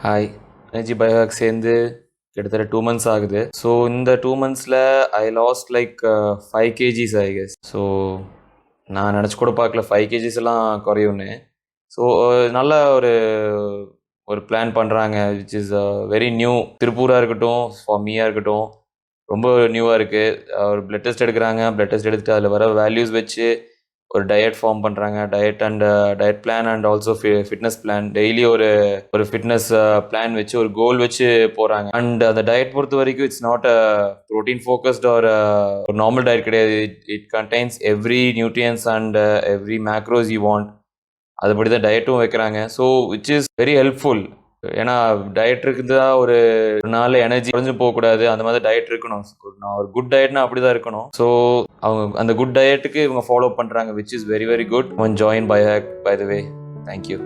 Hi. Energy பயோஹாக் சேர்ந்து கிட்டத்தட்ட 2 months ஆகுது. ஸோ இந்த 2 மந்த்ஸில் I lost like 5 kgs I guess. So நான் நினச்சி கூட பார்க்கல 5 கேஜிஸ் எல்லாம் குறையும்னு. ஸோ நல்ல ஒரு ஒரு பிளான் பண்ணுறாங்க விச் இஸ் வெரி நியூ. திருப்பூராக இருக்கட்டும், ஃபார் மீயாக இருக்கட்டும், ரொம்ப நியூவாக இருக்குது. ஒரு பிளட் டெஸ்ட் எடுக்கிறாங்க. பிளட் டெஸ்ட் எடுத்துகிட்டு அதில் வர வேல்யூஸ் வச்சு ஒரு டயட் ஃபார்ம் பண்ணுறாங்க. Diet plan and also fitness plan. Daily ஒரு ஃபிட்னஸ் பிளான் வச்சு ஒரு கோல் வச்சு போகிறாங்க. அண்ட் அந்த டயட் பொறுத்த வரைக்கும் it's not a protein focused ஒரு நார்மல் டயட் கிடையாது. It contains every nutrients and every macros you want. அதுபடி தான் டயட்டும் வைக்கிறாங்க. So which is very helpful. ஏன்னா டயட் இருக்குதா ஒரு நாள் எனர்ஜி குறைஞ்சு போகக்கூடாது. அந்த மாதிரி டயட் இருக்கணும். நான் ஒரு குட் டயட்னா அப்படி தான் இருக்கணும். ஸோ அவங்க அந்த குட் டயட்டுக்கு இவங்க ஃபாலோ பண்ணுறாங்க which is very very good. One join biohack by the way. Thank you.